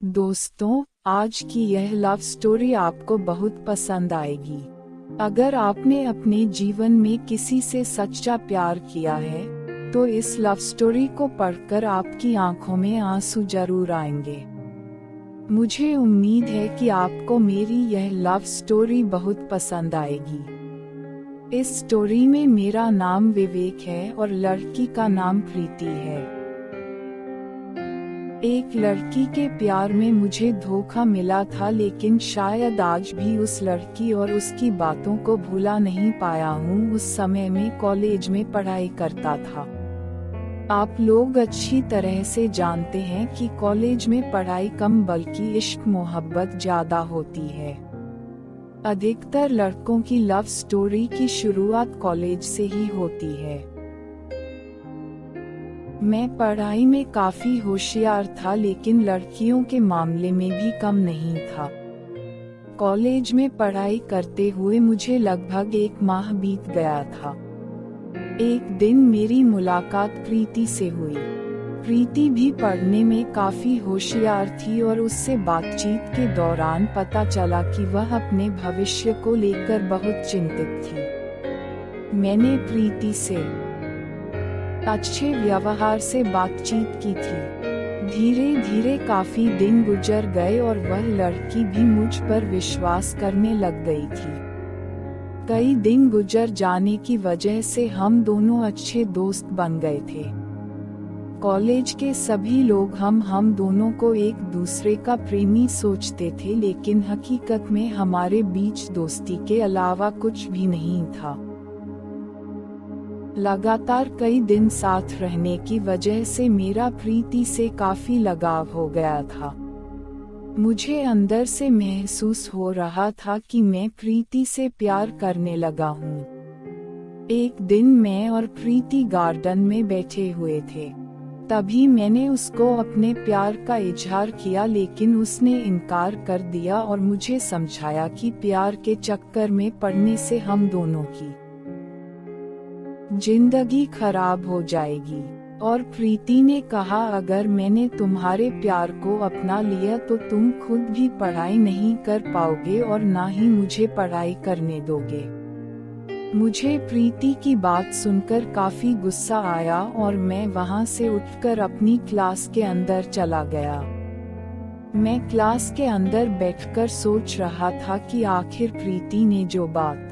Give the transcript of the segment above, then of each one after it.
दोस्तों, आज की यह लव स्टोरी आपको बहुत पसंद आएगी। अगर आपने अपने जीवन में किसी से सच्चा प्यार किया है, तो इस लव स्टोरी को पढ़कर आपकी आंखों में आंसू जरूर आएंगे। मुझे उम्मीद है कि आपको मेरी यह लव स्टोरी बहुत पसंद आएगी। इस स्टोरी में मेरा नाम विवेक है और लड़की का नाम प्रीति है। एक लड़की के प्यार में मुझे धोखा मिला था, लेकिन शायद आज भी उस लड़की और उसकी बातों को भुला नहीं पाया हूँ। उस समय में कॉलेज में पढ़ाई करता था। आप लोग अच्छी तरह से जानते हैं कि कॉलेज में पढ़ाई कम बल्कि इश्क मोहब्बत ज्यादा होती है। अधिकतर लड़कों की लव स्टोरी की शुरुआत कॉलेज से ही होती है। मैं पढ़ाई में काफी होशियार था, लेकिन लड़कियों के मामले में भी कम नहीं था। कॉलेज में पढ़ाई करते हुए मुझे लगभग 1 माह बीत गया था। एक दिन मेरी मुलाकात प्रीति से हुई। प्रीति भी पढ़ने में काफी होशियार थी और उससे बातचीत के दौरान पता चला कि वह अपने भविष्य को लेकर बहुत चिंतित थी। मैंने प्रीति से अच्छे व्यवहार से बातचीत की थी। धीरे धीरे काफी दिन गुजर गए और वह लड़की भी मुझ पर विश्वास करने लग गई थी। कई दिन गुजर जाने की वजह से हम दोनों अच्छे दोस्त बन गए थे। कॉलेज के सभी लोग हम दोनों को एक दूसरे का प्रेमी सोचते थे, लेकिन हकीकत में हमारे बीच दोस्ती के अलावा कुछ भी नहीं था। लगातार कई दिन साथ रहने की वजह से मेरा प्रीति से काफी लगाव हो गया था। मुझे अंदर से महसूस हो रहा था कि मैं प्रीति से प्यार करने लगा हूँ। एक दिन मैं और प्रीति गार्डन में बैठे हुए थे। तभी मैंने उसको अपने प्यार का इजहार किया, लेकिन उसने इनकार कर दिया और मुझे समझाया कि प्यार के चक्कर में पड़ने से हम दोनों की जिंदगी खराब हो जाएगी। और प्रीति ने कहा, अगर मैंने तुम्हारे प्यार को अपना लिया तो तुम खुद भी पढ़ाई नहीं कर पाओगे और ना ही मुझे पढ़ाई करने दोगे। मुझे प्रीति की बात सुनकर काफी गुस्सा आया और मैं वहां से उठकर अपनी क्लास के अंदर चला गया। मैं क्लास के अंदर बैठकर सोच रहा था कि आखिर प्रीति ने जो बात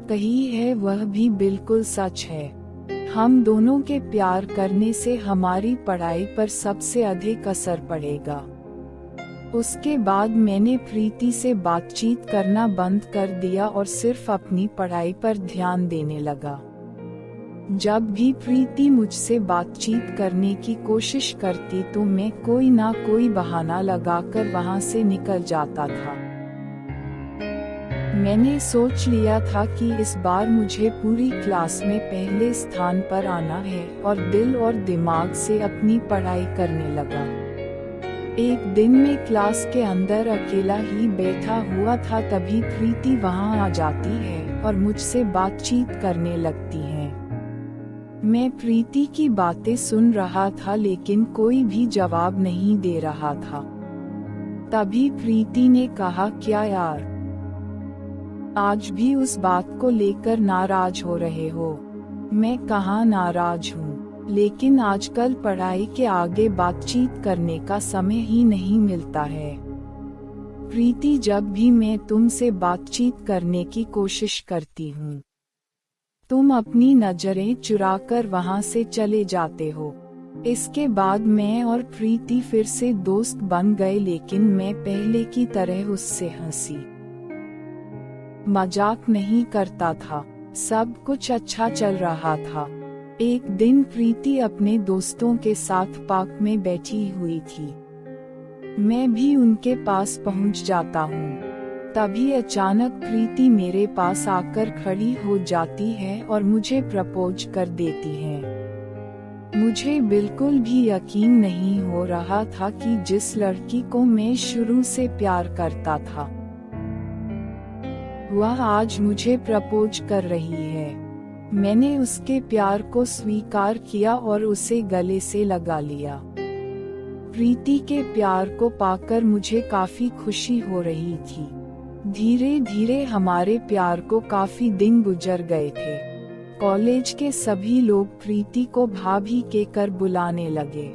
कही है वह भी बिल्कुल सच है। हम दोनों के प्यार करने से हमारी पढ़ाई पर सबसे अधिक असर पड़ेगा। उसके बाद मैंने प्रीति से बातचीत करना बंद कर दिया और सिर्फ अपनी पढ़ाई पर ध्यान देने लगा। जब भी प्रीति मुझसे बातचीत करने की कोशिश करती तो मैं कोई ना कोई बहाना लगाकर वहां से निकल जाता था। मैंने सोच लिया था कि इस बार मुझे पूरी क्लास में पहले स्थान पर आना है और दिल और दिमाग से अपनी पढ़ाई करने लगा। एक दिन मैं क्लास के अंदर अकेला ही बैठा हुआ था, तभी प्रीति वहां आ जाती है और मुझसे बातचीत करने लगती है। मैं प्रीति की बातें सुन रहा था, लेकिन कोई भी जवाब नहीं दे रहा था। तभी प्रीति ने कहा, क्या यार, आज भी उस बात को लेकर नाराज हो रहे हो? मैं कहाँ नाराज हूँ, लेकिन आजकल पढ़ाई के आगे बातचीत करने का समय ही नहीं मिलता है। प्रीति, जब भी मैं तुमसे बातचीत करने की कोशिश करती हूँ, तुम अपनी नजरें चुराकर वहां से चले जाते हो। इसके बाद मैं और प्रीति फिर से दोस्त बन गए, लेकिन मैं पहले की तरह उससे हंसी मजाक नहीं करता था। सब कुछ अच्छा चल रहा था। एक दिन प्रीति अपने दोस्तों के साथ पार्क में बैठी हुई थी। मैं भी उनके पास पहुंच जाता हूँ। तभी अचानक प्रीति मेरे पास आकर खड़ी हो जाती है और मुझे प्रपोज कर देती है। मुझे बिल्कुल भी यकीन नहीं हो रहा था कि जिस लड़की को मैं शुरू से प्यार करता था, वह आज मुझे प्रपोज कर रही है। मैंने उसके प्यार को स्वीकार किया और उसे गले से लगा लिया। प्रीति के प्यार को पाकर मुझे काफी खुशी हो रही थी। धीरे धीरे हमारे प्यार को काफी दिन गुजर गए थे। कॉलेज के सभी लोग प्रीति को भाभी कहकर बुलाने लगे।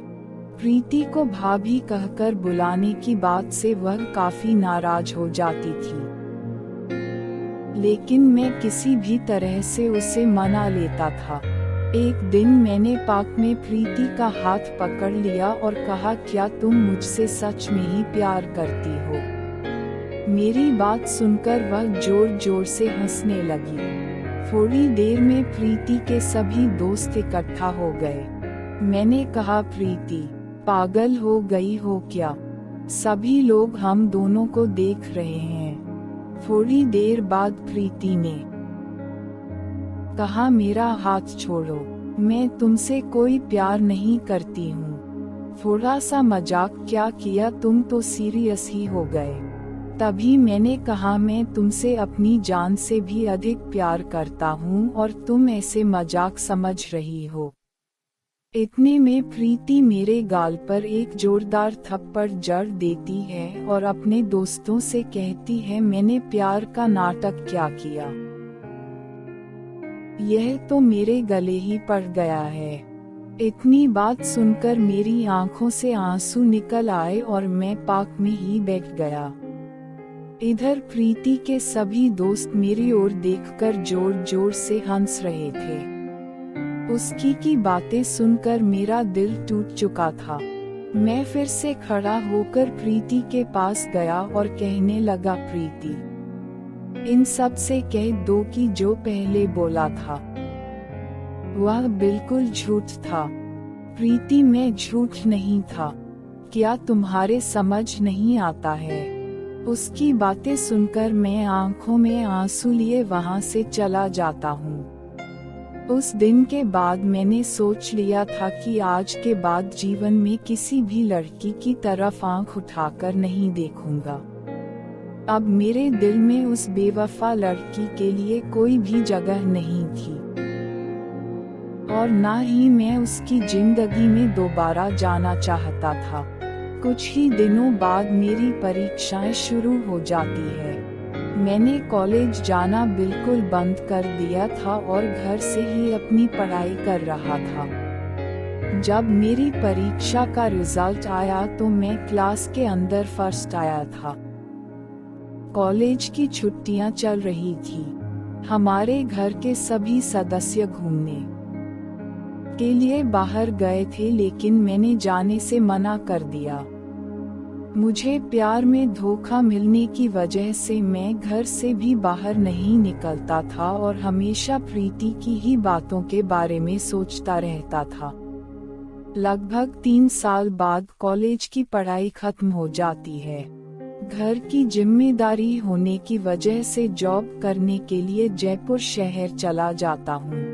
प्रीति को भाभी कहकर बुलाने की बात से वह काफी नाराज हो जाती थी, लेकिन मैं किसी भी तरह से उसे मना लेता था। एक दिन मैंने पार्क में प्रीति का हाथ पकड़ लिया और कहा, क्या तुम मुझसे सच में ही प्यार करती हो? मेरी बात सुनकर वह जोर जोर से हंसने लगी। थोड़ी देर में प्रीति के सभी दोस्त इकट्ठा हो गए। मैंने कहा, प्रीति पागल हो गई हो क्या? सभी लोग हम दोनों को देख रहे हैं। थोड़ी देर बाद प्रीति ने कहा, मेरा हाथ छोड़ो, मैं तुमसे कोई प्यार नहीं करती हूँ। थोड़ा सा मजाक क्या किया, तुम तो सीरियस ही हो गए। तभी मैंने कहा, मैं तुमसे अपनी जान से भी अधिक प्यार करता हूँ और तुम ऐसे मजाक समझ रही हो। इतने में प्रीति मेरे गाल पर एक जोरदार थप्पड़ जड़ देती है और अपने दोस्तों से कहती है, मैंने प्यार का नाटक क्या किया? यह तो मेरे गले ही पड़ गया है। इतनी बात सुनकर मेरी आंखों से आंसू निकल आए और मैं पार्क में ही बैठ गया। इधर प्रीति के सभी दोस्त मेरी ओर देखकर जोर जोर से हंस रहे थे। उसकी की बातें सुनकर मेरा दिल टूट चुका था। मैं फिर से खड़ा होकर प्रीति के पास गया और कहने लगा, प्रीति, इन सब से कह दो कि जो पहले बोला था वह बिल्कुल झूठ था। प्रीति, मैं झूठ नहीं था। क्या तुम्हारे समझ नहीं आता है? उसकी बातें सुनकर मैं आंखों में आंसू लिए वहां से चला जाता हूँ। उस दिन के बाद मैंने सोच लिया था कि आज के बाद जीवन में किसी भी लड़की की तरफ आंख उठाकर नहीं देखूंगा। अब मेरे दिल में उस बेवफा लड़की के लिए कोई भी जगह नहीं थी और ना ही मैं उसकी जिंदगी में दोबारा जाना चाहता था। कुछ ही दिनों बाद मेरी परीक्षाएं शुरू हो जाती है। मैंने कॉलेज जाना बिल्कुल बंद कर दिया था और घर से ही अपनी पढ़ाई कर रहा था। जब मेरी परीक्षा का रिजल्ट आया तो मैं क्लास के अंदर फर्स्ट आया था। कॉलेज की छुट्टियां चल रही थी। हमारे घर के सभी सदस्य घूमने के लिए बाहर गए थे, लेकिन मैंने जाने से मना कर दिया। मुझे प्यार में धोखा मिलने की वजह से मैं घर से भी बाहर नहीं निकलता था और हमेशा प्रीति की ही बातों के बारे में सोचता रहता था। लगभग 3 साल बाद कॉलेज की पढ़ाई खत्म हो जाती है। घर की जिम्मेदारी होने की वजह से जॉब करने के लिए जयपुर शहर चला जाता हूँ।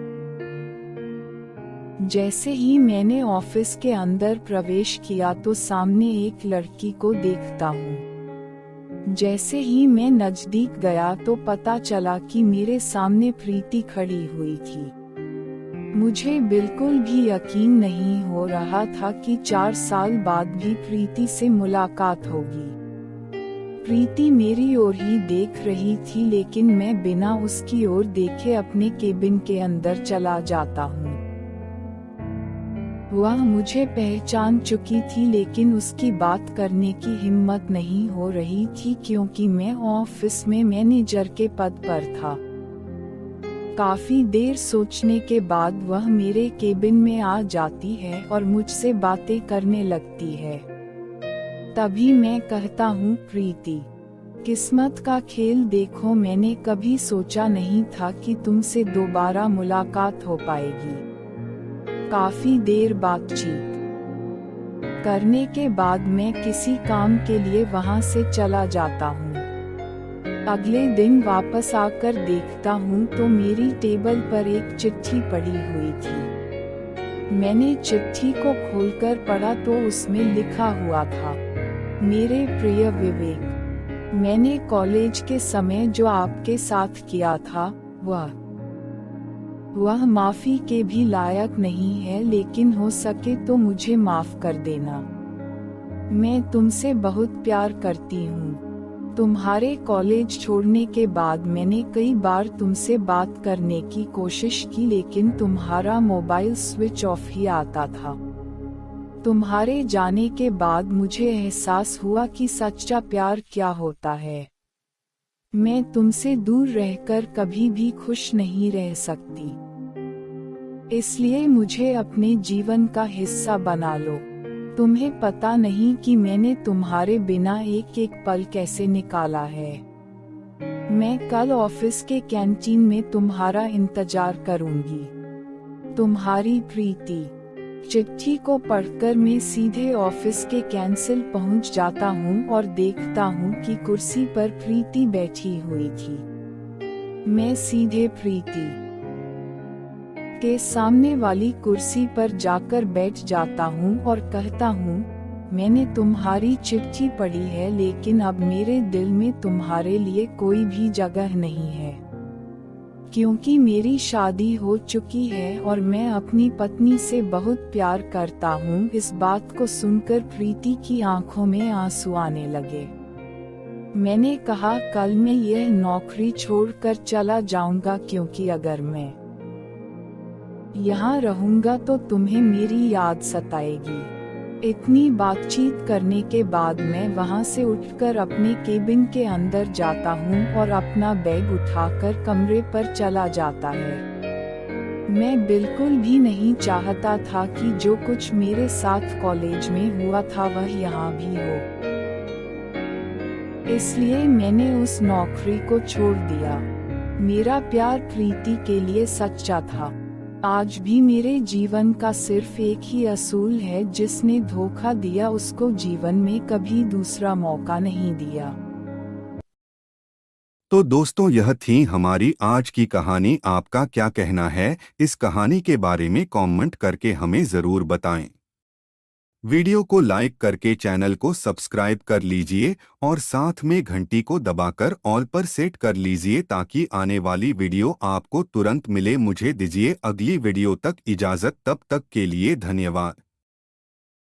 जैसे ही मैंने ऑफिस के अंदर प्रवेश किया तो सामने एक लड़की को देखता हूँ। जैसे ही मैं नजदीक गया तो पता चला कि मेरे सामने प्रीति खड़ी हुई थी। मुझे बिल्कुल भी यकीन नहीं हो रहा था कि 4 साल बाद भी प्रीति से मुलाकात होगी। प्रीति मेरी ओर ही देख रही थी, लेकिन मैं बिना उसकी ओर देखे अपने केबिन के अंदर चला जाता हूँ। वह मुझे पहचान चुकी थी, लेकिन उसकी बात करने की हिम्मत नहीं हो रही थी क्योंकि मैं ऑफिस में मैनेजर के पद पर था। काफी देर सोचने के बाद वह मेरे केबिन में आ जाती है और मुझसे बातें करने लगती है। तभी मैं कहता हूँ, प्रीति, किस्मत का खेल देखो, मैंने कभी सोचा नहीं था कि तुमसे दोबारा मुलाकात हो पाएगी। काफी देर बातचीत करने के बाद मैं किसी काम के लिए वहां से चला जाता हूँ। अगले दिन वापस आकर देखता हूँ तो मेरी टेबल पर एक चिट्ठी पड़ी हुई थी। मैंने चिट्ठी को खोलकर पढ़ा तो उसमें लिखा हुआ था, मेरे प्रिय विवेक, मैंने कॉलेज के समय जो आपके साथ किया था वह माफी के भी लायक नहीं है, लेकिन हो सके तो मुझे माफ कर देना। मैं तुमसे बहुत प्यार करती हूँ। तुम्हारे कॉलेज छोड़ने के बाद मैंने कई बार तुमसे बात करने की कोशिश की, लेकिन तुम्हारा मोबाइल स्विच ऑफ ही आता था। तुम्हारे जाने के बाद मुझे एहसास हुआ कि सच्चा प्यार क्या होता है। मैं तुमसे दूर रहकर कभी भी खुश नहीं रह सकती, इसलिए मुझे अपने जीवन का हिस्सा बना लो। तुम्हें पता नहीं कि मैंने तुम्हारे बिना एक एक पल कैसे निकाला है। मैं कल ऑफिस के कैंटीन में तुम्हारा इंतजार करूंगी। तुम्हारी प्रीति। चिट्ठी को पढ़कर मैं सीधे ऑफिस के कैंसिल पहुंच जाता हूं और देखता हूं कि कुर्सी पर प्रीति बैठी हुई थी। मैं सीधे प्रीति के सामने वाली कुर्सी पर जाकर बैठ जाता हूँ और कहता हूँ, मैंने तुम्हारी चिट्ठी पढ़ी है, लेकिन अब मेरे दिल में तुम्हारे लिए कोई भी जगह नहीं है, क्योंकि मेरी शादी हो चुकी है और मैं अपनी पत्नी से बहुत प्यार करता हूँ। इस बात को सुनकर प्रीति की आंखों में आंसू आने लगे। मैंने कहा, कल मैं यह नौकरी छोड़कर चला जाऊंगा, क्योंकि अगर मैं यहाँ रहूंगा तो तुम्हें मेरी याद सताएगी। इतनी बातचीत करने के बाद मैं वहाँ से उठकर अपने केबिन के अंदर जाता हूँ और अपना बैग उठाकर कमरे पर चला जाता है। मैं बिल्कुल भी नहीं चाहता था कि जो कुछ मेरे साथ कॉलेज में हुआ था वह यहाँ भी हो, इसलिए मैंने उस नौकरी को छोड़ दिया। मेरा प्यार प्रीति के लिए सच्चा था। आज भी मेरे जीवन का सिर्फ एक ही असूल है, जिसने धोखा दिया उसको जीवन में कभी दूसरा मौका नहीं दिया। तो दोस्तों, यह थी हमारी आज की कहानी। आपका क्या कहना है इस कहानी के बारे में कमेंट करके हमें ज़रूर बताएं। वीडियो को लाइक करके चैनल को सब्सक्राइब कर लीजिए और साथ में घंटी को दबाकर ऑल पर सेट कर लीजिए, ताकि आने वाली वीडियो आपको तुरंत मिले। मुझे दीजिए अगली वीडियो तक इजाज़त, तब तक के लिए धन्यवाद।